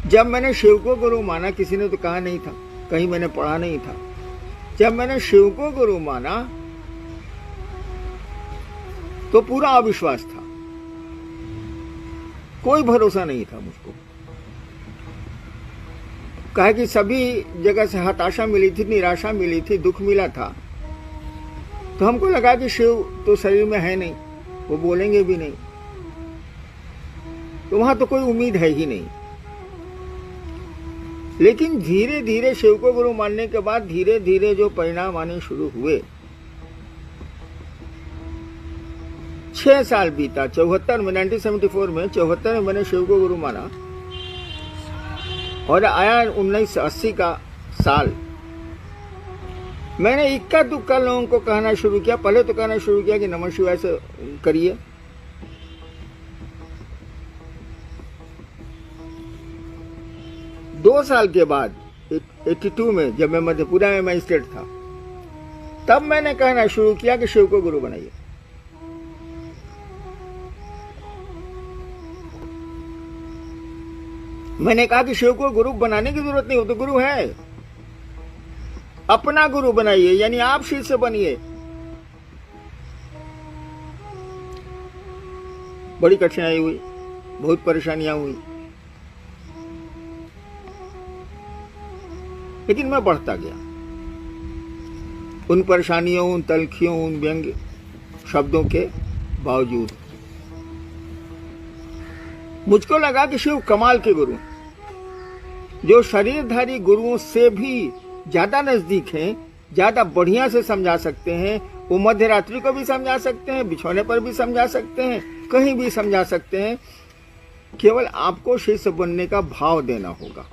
जब मैंने शिव को गुरु माना, किसी ने तो कहा नहीं था, कहीं मैंने पढ़ा नहीं था, जब मैंने शिव को गुरु माना तो पूरा अविश्वास था, कोई भरोसा नहीं था मुझको। कहा कि सभी जगह से हताशा मिली थी, निराशा मिली थी, दुख मिला था। तो हमको लगा कि शिव तो शरीर में है नहीं, वो बोलेंगे भी नहीं, तो वहां तो कोई उम्मीद है ही नहीं। लेकिन धीरे धीरे शिव को गुरु मानने के बाद धीरे धीरे जो परिणाम आने शुरू हुए, 6 साल बीता। 74 में, 1974 में, 74 में मैंने शिव को गुरु माना और आया 1980 का साल। मैंने इक्का दुक्का लोगों को कहना शुरू किया। पहले तो कहना शुरू किया कि नमः शिवाय से करिए, दो साल के बाद 82 में, जब मैं मधेपुरा में मजिस्ट्रेट था, तब मैंने कहना शुरू किया कि शिव को गुरु बनाइए। मैंने कहा कि शिव को गुरु बनाने की जरूरत नहीं, वो तो गुरु है, अपना गुरु बनाइए, यानी आप शिष्य बनिए। बड़ी कठिनाई हुई, बहुत परेशानियां हुई, लेकिन मैं बढ़ता गया। उन परेशानियों, उन तलखियों, उन व्यंग शब्दों के बावजूद मुझको लगा कि शिव कमाल के गुरु, जो शरीरधारी गुरुओं से भी ज्यादा नजदीक हैं, ज्यादा बढ़िया से समझा सकते हैं। वो मध्य रात्रि को भी समझा सकते हैं, बिछौने पर भी समझा सकते हैं, कहीं भी समझा सकते हैं। केवल आपको शिष्य बनने का भाव देना होगा।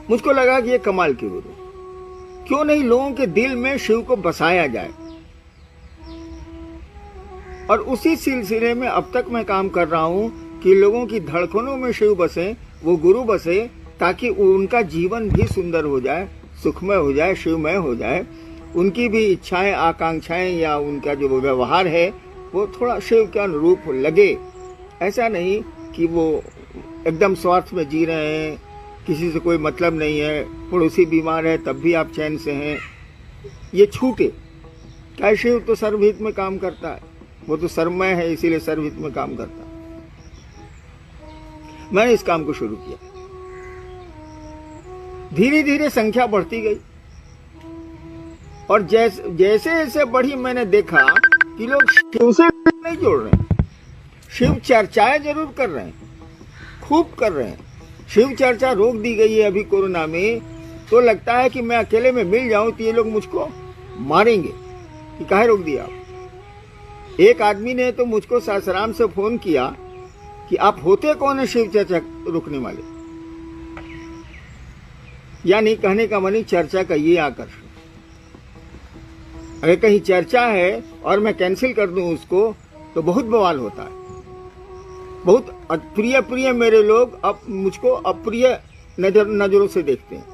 मुझको लगा कि ये कमाल के गुरु, क्यों नहीं लोगों के दिल में शिव को बसाया जाए। और उसी सिलसिले में अब तक मैं काम कर रहा हूं कि लोगों की धड़कनों में शिव बसे, वो गुरु बसे, ताकि उनका जीवन भी सुंदर हो जाए, सुखमय हो जाए, शिवमय हो जाए। उनकी भी इच्छाएं, आकांक्षाएं या उनका जो व्यवहार है वो थोड़ा शिव के अनुरूप लगे। ऐसा नहीं कि वो एकदम स्वार्थ में जी रहे हैं, किसी से कोई मतलब नहीं है, पड़ोसी बीमार है तब भी आप चैन से हैं, ये छूटे। क्या शिव तो सर्वहित में काम करता है, वो तो सर्वमय है, इसीलिए सर्वहित में काम करता है। मैंने इस काम को शुरू किया। धीरे धीरे संख्या बढ़ती गई और जैसे जैसे बढ़ी, मैंने देखा कि लोग शिव से नहीं जोड़ रहे हैं, शिव चर्चाएं जरूर कर रहे हैं, खूब कर रहे हैं। शिव चर्चा रोक दी गई है अभी कोरोना में, तो लगता है कि मैं अकेले में मिल जाऊं तो ये लोग मुझको मारेंगे कि काहे रोक दिया आप। एक आदमी ने तो मुझको सासाराम से फोन किया कि आप होते कौन है शिव चर्चा रोकने वाले। यानी कहने का मानी चर्चा का ये आकर्षण। अगर कहीं चर्चा है और मैं कैंसिल कर दूं उसको तो बहुत बवाल होता है। बहुत प्रिय मेरे लोग अब मुझको अप्रिय नजरों से देखते हैं।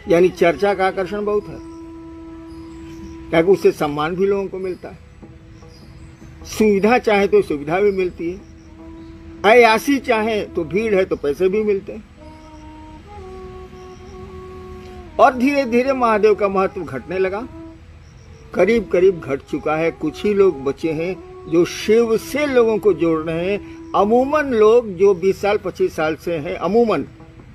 यानी चर्चा का आकर्षण बहुत है, क्योंकि उससे सम्मान भी लोगों को मिलता है, सुविधा चाहे तो सुविधा भी मिलती है, अयासी चाहे तो भीड़ है तो पैसे भी मिलते हैं। और धीरे धीरे महादेव का महत्व घटने लगा, करीब करीब घट चुका है। कुछ ही लोग बचे हैं जो शिव से लोगों को जोड़ रहे हैं। अमूमन लोग जो 20 साल 25 साल से हैं, अमूमन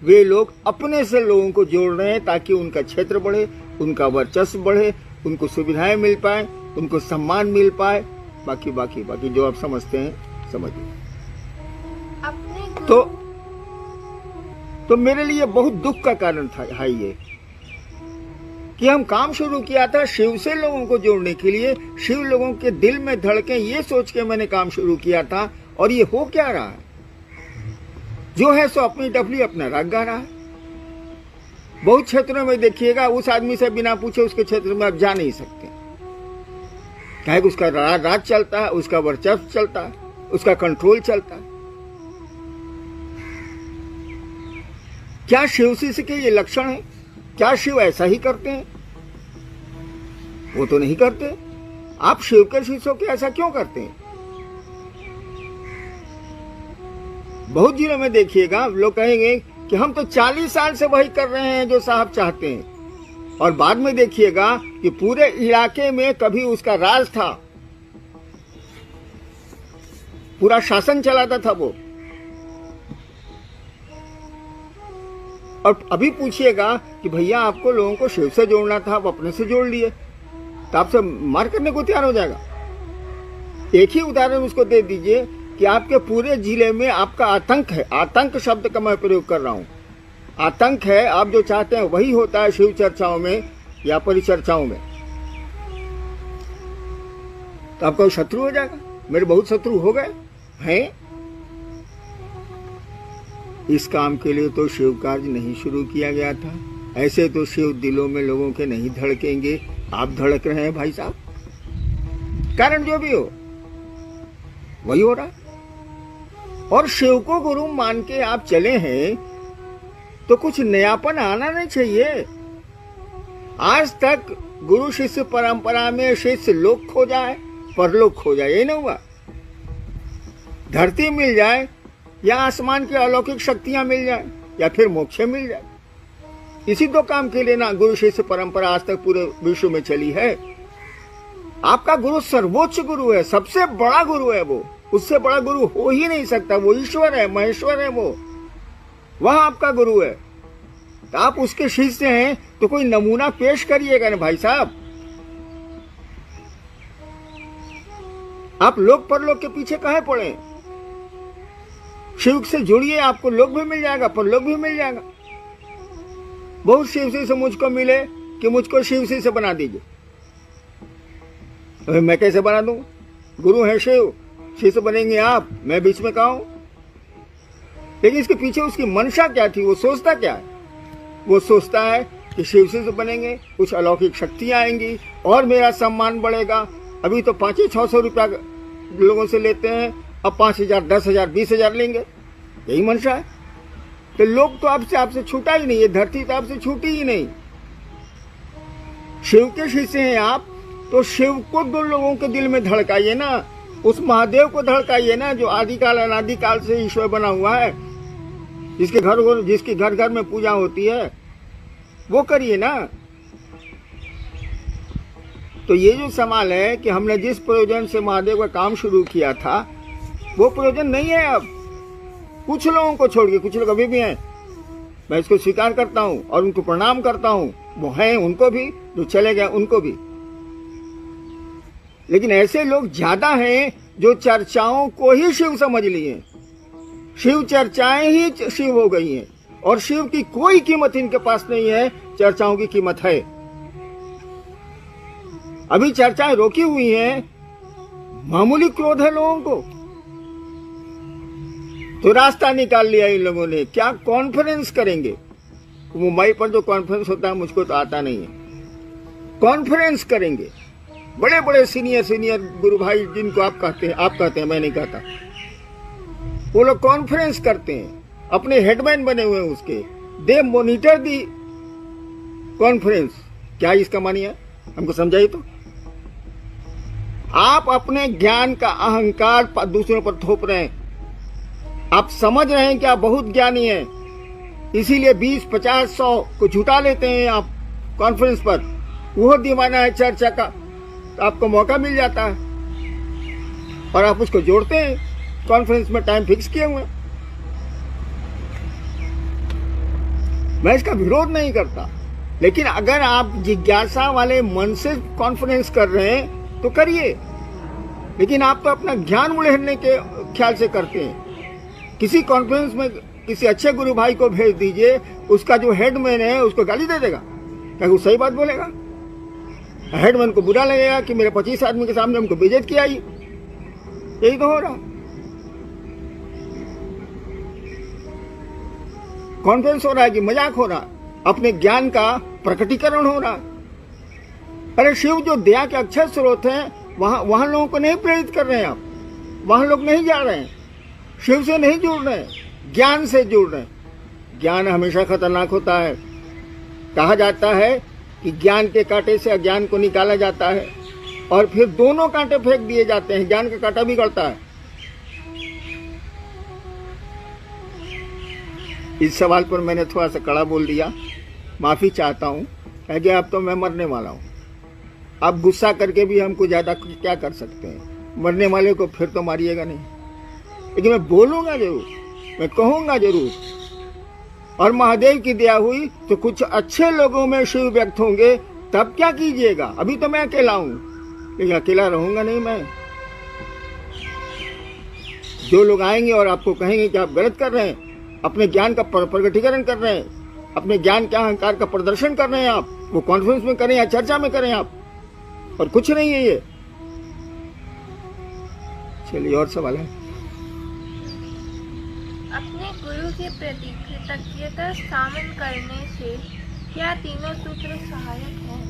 वे लोग अपने से लोगों को जोड़ रहे हैं ताकि उनका क्षेत्र बढ़े, उनका वर्चस्व बढ़े, उनको सुविधाएं मिल पाए, उनको सम्मान मिल पाए। बाकी जो आप समझते हैं समझिए। तो मेरे लिए बहुत दुख का कारण था ये कि हम काम शुरू किया था शिव से लोगों को जोड़ने के लिए, शिव लोगों के दिल में धड़के, ये सोच के मैंने काम शुरू किया था। और ये हो क्या रहा है, जो है सो अपनी टफली अपना राग गा रहा है। बहुत क्षेत्रों में देखिएगा, उस आदमी से बिना पूछे उसके क्षेत्र में आप जा नहीं सकते, क्या है उसका राज चलता है, उसका वर्चस्व चलता है, उसका कंट्रोल चलता है। क्या शिव शिष्य के ये लक्षण है? क्या शिव ऐसा ही करते हैं? वो तो नहीं करते। आप शिव के शिष्यों के ऐसा क्यों करते हैं? बहुत जिलों में देखिएगा लोग कहेंगे कि हम तो 40 साल से वही कर रहे हैं जो साहब चाहते हैं, और बाद में देखिएगा कि पूरे इलाके में कभी उसका राज था, पूरा शासन चलाता था वो। और अभी पूछिएगा कि भैया आपको लोगों को शिव से जोड़ना था, आप अपने से जोड़ लिए, तो आपसे मार करने को तैयार हो जाएगा। एक ही उदाहरण उसको दे दीजिए कि आपके पूरे जिले में आपका आतंक है, आतंक शब्द का मैं प्रयोग कर रहा हूं, आतंक है, आप जो चाहते हैं वही होता है शिव चर्चाओं में या परिचर्चाओं में, तो आपका शत्रु हो जाएगा। मेरे बहुत शत्रु हो गए हैं। इस काम के लिए तो शिव कार्य नहीं शुरू किया गया था। ऐसे तो शिव दिलों में लोगों के नहीं धड़केंगे, आप धड़क रहे हैं भाई साहब। कारण जो भी हो वही हो रहा है। और शिव को गुरु मान के आप चले हैं तो कुछ नयापन आना नहीं चाहिए। आज तक गुरु शिष्य परंपरा में शिष्य लोक खो जाए, परलोक खो जाए, ये नहीं हुआ। धरती मिल जाए या आसमान की अलौकिक शक्तियां मिल जाए या फिर मोक्ष मिल जाए, इसी दो काम के लिए ना गुरु शिष्य परंपरा आज तक पूरे विश्व में चली है। आपका गुरु सर्वोच्च गुरु है, सबसे बड़ा गुरु है वो, उससे बड़ा गुरु हो ही नहीं सकता। वो ईश्वर है, महेश्वर है, वह आपका गुरु है। तो आप उसके शिष्य हैं तो कोई नमूना पेश करिएगा ना भाई साहब। आप लोक परलोक के पीछे काहे पड़े? शिव से जुड़िए, आपको लोक भी मिल जाएगा, परलोक भी मिल जाएगा। बहुत शिव से मुझको मिले कि मुझको शिव से बना दीजिए। अभी मैं कैसे बना दूं? गुरु है शिव, शिव से बनेंगे आप, मैं बीच में कहा हूं? लेकिन इसके पीछे उसकी मंशा क्या थी? वो सोचता क्या है? वो सोचता है कि शिव से बनेंगे, कुछ अलौकिक शक्तियां आएंगी और मेरा सम्मान बढ़ेगा। अभी तो 500-600 रुपया लोगों से लेते हैं, अब 5,000, 10,000, 20,000 लेंगे, यही मंशा है। तो लोग तो आपसे छूटा ही नहीं, ये धरती तो आपसे छूटी ही नहीं। शिव के शिष्य हैं आप, तो शिव को दो लोगों के दिल में धड़काइए ना, उस महादेव को धड़काइए ना, जो आदिकाल अनादिकाल से ईश्वर बना हुआ है, जिसके घर घर में पूजा होती है, वो करिए ना। तो ये जो सवाल है कि हमने जिस प्रयोजन से महादेव का काम शुरू किया था वो प्रयोजन नहीं है अब। कुछ लोगों को छोड़ के, कुछ लोग अभी भी हैं, मैं इसको स्वीकार करता हूं और उनको प्रणाम करता हूं, वो हैं, उनको भी, जो चले गए उनको भी। लेकिन ऐसे लोग ज्यादा हैं जो चर्चाओं को ही शिव समझ लिए, शिव चर्चाएं ही शिव हो गई हैं, और शिव की कोई कीमत इनके पास नहीं है, चर्चाओं की कीमत है। अभी चर्चाएं रोकी हुई हैं, मामूली क्रोध है लोगों को, तो रास्ता निकाल लिया इन लोगों ने। क्या कॉन्फ्रेंस करेंगे? मुंबई पर जो कॉन्फ्रेंस होता है मुझको तो आता नहीं है। कॉन्फ्रेंस करेंगे, बड़े बड़े सीनियर गुरु भाई जिनको आप कहते हैं, मैं नहीं कहता, वो लोग कॉन्फ्रेंस करते हैं, अपने हेडमैन बने हुए हैं उसके, दे मॉनिटर दी कॉन्फ्रेंस। क्या इसका मानी है? हमको समझाइए तो। आप अपने ज्ञान का अहंकार दूसरों पर थोप रहे हैं। आप समझ रहे हैं कि आप बहुत ज्ञानी हैं, इसीलिए 20, 50, 100 को जुटा लेते हैं आप कॉन्फ्रेंस पर। वो दीवाना है चर्चा का, तो आपको मौका मिल जाता है और आप उसको जोड़ते हैं कॉन्फ्रेंस में, टाइम फिक्स किए हुए। मैं इसका विरोध नहीं करता, लेकिन अगर आप जिज्ञासा वाले मन से कॉन्फ्रेंस कर रहे हैं तो करिए, लेकिन आप तो अपना ज्ञान उड़ेलने के ख्याल से करते हैं। किसी कॉन्फ्रेंस में किसी अच्छे गुरु भाई को भेज दीजिए, उसका जो हेडमैन है उसको गाली दे देगा, क्या वो सही बात बोलेगा? हेडमैन को बुरा लगेगा कि मेरे 25 आदमी के सामने हमको बेइज्जत किया। यही तो हो रहा। कॉन्फ्रेंस हो रहा है कि मजाक हो रहा, अपने ज्ञान का प्रकटीकरण हो रहा। अरे शिव जो दया के अक्षर स्रोत हैं, वहां लोगों को नहीं प्रेरित कर रहे हैं आप, वहां लोग नहीं जा रहे हैं, शिव से नहीं जुड़ रहे हैं, ज्ञान से जुड़ रहे हैं। ज्ञान हमेशा खतरनाक होता है। कहा जाता है कि ज्ञान के कांटे से अज्ञान को निकाला जाता है और फिर दोनों कांटे फेंक दिए जाते हैं, ज्ञान का कांटा भी गड़ता है। इस सवाल पर मैंने थोड़ा सा कड़ा बोल दिया, माफी चाहता हूँ। कह गया अब तो मैं मरने वाला हूँ, आप गुस्सा करके भी हमको ज्यादा क्या कर सकते हैं, मरने वाले को फिर तो मारिएगा नहीं, लेकिन मैं बोलूंगा जरूर, मैं कहूंगा जरूर। और महादेव की दया हुई तो कुछ अच्छे लोगों में शिव व्यक्त होंगे, तब क्या कीजिएगा। अभी तो मैं अकेला हूं, लेकिन अकेला रहूंगा नहीं मैं। जो लोग आएंगे और आपको कहेंगे कि आप गलत कर रहे हैं, अपने ज्ञान का प्रकटीकरण कर रहे हैं, अपने ज्ञान के अहंकार का प्रदर्शन कर रहे हैं, आप वो कॉन्फ्रेंस में करें या चर्चा में करें आप, और कुछ नहीं है ये। चलिए और सवाल है। अपने गुरु के प्रति कृतज्ञता शामिल करने से क्या तीनों सूत्र सहायक हैं?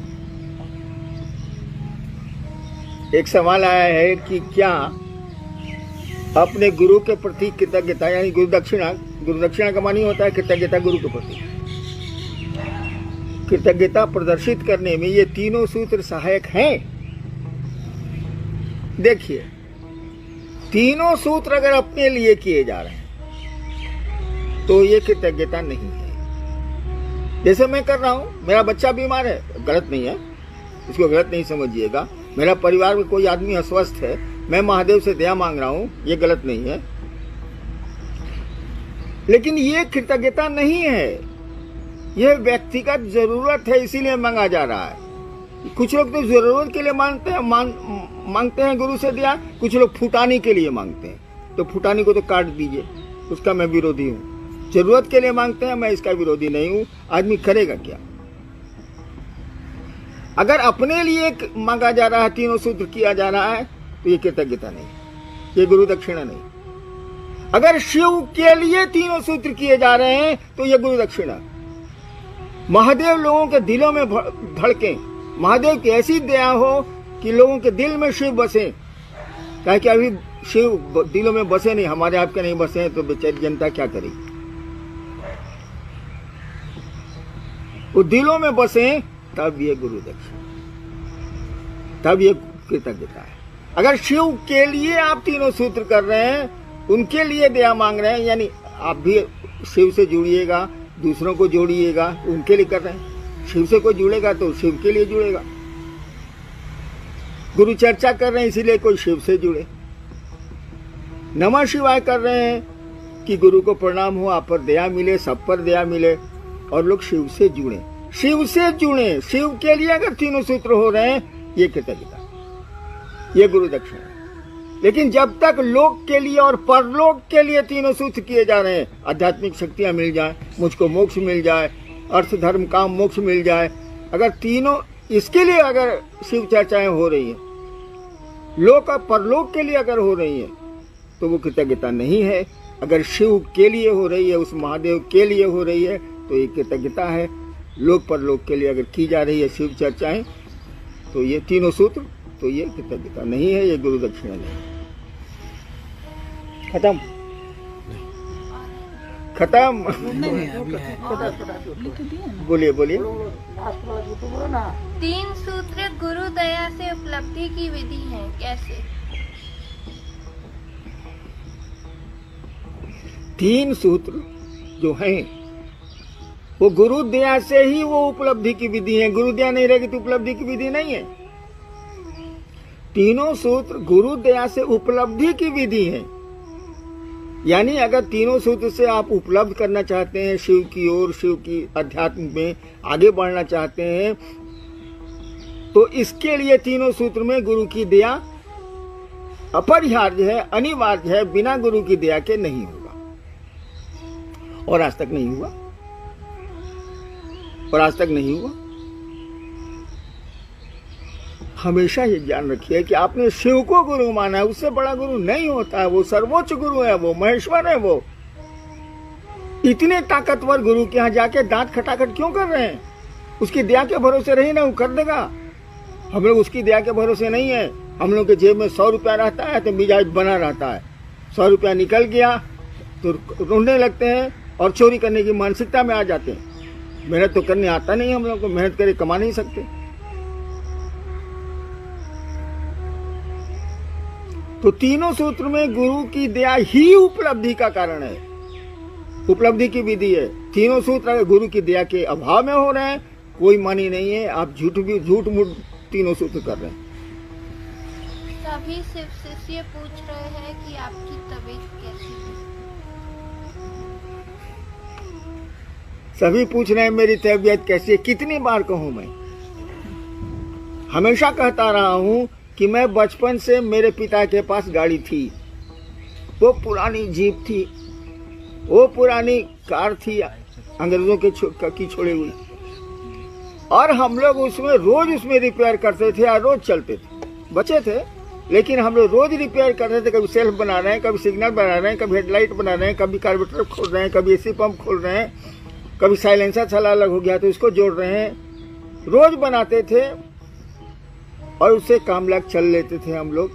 एक सवाल आया है कि क्या अपने गुरु के प्रति कृतज्ञता, यानी गुरु दक्षिणा का मानी होता है कृतज्ञता गुरु के प्रति, कृतज्ञता प्रदर्शित करने में ये तीनों सूत्र सहायक हैं। देखिए, तीनों सूत्र अगर अपने लिए किए जा रहे हैं तो ये कृतज्ञता नहीं है। जैसे मैं कर रहा हूं, मेरा बच्चा बीमार है, गलत नहीं है, इसको गलत नहीं समझिएगा। मेरा परिवार में कोई आदमी अस्वस्थ है, मैं महादेव से दया मांग रहा हूं, ये गलत नहीं है, लेकिन ये कृतज्ञता नहीं है, यह व्यक्तिगत जरूरत है, इसीलिए मांगा जा रहा है। कुछ लोग तो जरूरत के लिए मांगते हैं गुरु से दया, कुछ लोग फुटानी के लिए मांगते हैं। तो फुटानी को तो काट दीजिए, उसका मैं विरोधी हूं। जरूरत के लिए मांगते हैं, मैं इसका विरोधी नहीं हूं। आदमी करेगा क्या? अगर अपने लिए मांगा जा रहा है, तीनों सूत्र किया जा रहा है, तो ये कृतज्ञता नहीं, ये गुरु दक्षिणा नहीं। अगर शिव के लिए तीनों सूत्र किए जा रहे हैं तो ये गुरु दक्षिणा। महादेव लोगों के दिलों में धड़के, महादेव की ऐसी दया हो कि लोगों के दिल में शिव बसे। क्या कि अभी शिव दिलों में बसे नहीं, हमारे आपके नहीं बसे हैं, तो बेचारी जनता क्या करेगी। वो दिलों में बसे तब ये गुरु दक्षिणा, तब ये कृतज्ञता है। अगर शिव के लिए आप तीनों सूत्र कर रहे हैं, उनके लिए दया मांग रहे हैं, यानी आप भी शिव से जुड़िएगा, दूसरों को जोड़िएगा, उनके लिए कर रहे हैं। शिव से कोई जुड़ेगा तो शिव के लिए जुड़ेगा। गुरु चर्चा कर रहे हैं इसीलिए कोई शिव से जुड़े। नमः शिवाय कर रहे हैं कि गुरु को प्रणाम हो, आप पर दया मिले, सब पर दया मिले, और लोग शिव से जुड़े, शिव से जुड़े। शिव के लिए अगर तीनों सूत्र हो रहे हैं, ये कृतज्ञता, ये गुरु दक्षिणा। लेकिन जब तक लोक के लिए और परलोक के लिए तीनों सूत्र किए जा रहे हैं, आध्यात्मिक शक्तियां मिल जाए, मुझको मोक्ष मिल जाए, अर्थ धर्म काम मोक्ष मिल जाए, अगर तीनों इसके लिए अगर शिव चर्चाएं हो रही हैं, लोक और परलोक के लिए अगर हो रही हैं, तो वो कृतज्ञता नहीं है। अगर शिव के लिए हो रही है, उस महादेव के लिए हो रही है, तो ये कृतज्ञता है। लोक परलोक के लिए अगर की जा रही है शिव चर्चाएं, तो ये तीनों सूत्र, तो ये कृतज्ञता नहीं है, ये गुरु दक्षिणा नहीं। खत्म खत्म। बोलिए बोलिए। 3 सूत्र गुरु दया से उपलब्धि की विधि है, कैसे? 3 सूत्र जो हैं वो गुरु दया से ही वो उपलब्धि की विधि है। गुरु दया नहीं रहेगी तो उपलब्धि की विधि नहीं है। तीनों सूत्र गुरु दया से उपलब्धि की विधि है। यानी अगर तीनों सूत्र से आप उपलब्ध करना चाहते हैं, शिव की ओर, शिव की अध्यात्म में आगे बढ़ना चाहते हैं, तो इसके लिए तीनों सूत्र में गुरु की दया अपरिहार्य है, अनिवार्य है। बिना गुरु की दया के नहीं होगा, और आज तक नहीं हुआ, और आज तक नहीं हुआ। हमेशा ये ज्ञान रखिए कि आपने शिव को गुरु माना है, उससे बड़ा गुरु नहीं होता है। वो सर्वोच्च गुरु है, वो महेश्वर है। वो इतने ताकतवर गुरु के यहाँ जाके दांत खटाखट क्यों कर रहे हैं? उसकी दया के भरोसे रही ना, वो कर देगा। हम लोग उसकी दया के भरोसे नहीं है। हम लोग के जेब में 100 रुपया रहता है तो मिजाज बना रहता है। 100 रुपया निकल गया तो ढूंढने लगते हैं और चोरी करने की मानसिकता में आ जाते हैं। मेहनत तो करने आता नहीं, हम लोग को मेहनत करे कमा नहीं सकते। तो तीनों सूत्र में गुरु की दया ही उपलब्धि का कारण है। उपलब्धि की विधि है। तीनों सूत्र गुरु की दया के अभाव में हो रहे हैं, कोई मानी नहीं है। आप झूठ मूठ तीनों सूत्र कर रहे हैं। सभी शिष्य पूछ रहे हैं कि आपकी तबीयत कैसी है। सभी पूछ रहे हैं मेरी तबीयत कैसी है। कितनी बार कहूं मैं? हमेशा कहता रहा हूं कि मैं बचपन से मेरे पिता के पास गाड़ी थी, वो पुरानी जीप थी, वो पुरानी कार थी अंग्रेजों की छोड़ी हुई, और हम लोग रोज उसमें रिपेयर करते थे और रोज चलते थे। बचे थे लेकिन हम लोग रोज रिपेयर कर रहे थे। कभी सेल्फ बना रहे हैं, कभी सिग्नल बना रहे हैं, कभी हेडलाइट बना रहे हैं, कभी कार्बोरेटर खोल रहे हैं, कभी एसी पंप खोल रहे हैं, कभी साइलेंसर छला अलग हो गया तो उसको जोड़ रहे हैं। रोज बनाते थे और उससे काम लाग चल लेते थे हम लोग।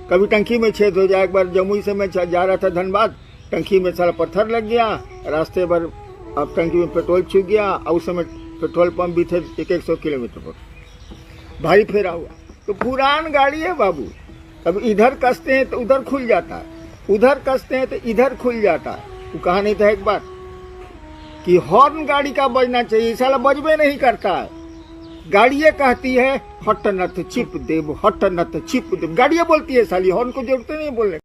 कभी टंकी में छेद हो जाए। एक बार जमुई से मैं जा रहा था धनबाद, टंकी में सारा पत्थर लग गया, रास्ते भर अब टंकी में पेट्रोल छूट गया, और उस समय पेट्रोल पंप भी थे 100 किलोमीटर पर। भारी फेरा हुआ। तो पुरान गाड़ी है बाबू, अब इधर कसते हैं तो उधर खुल जाता है, उधर कसते हैं तो इधर खुल जाता है। वो कहा नहीं था एक बार कि हॉर्न गाड़ी का बजना चाहिए, साला बजबे नहीं करता है। गाड़ियाँ कहती है हट नथ चिप देव, हट नथ चिप देव, गाड़ियाँ बोलती है साली, हॉर्न को जरूरत नहीं बोलने।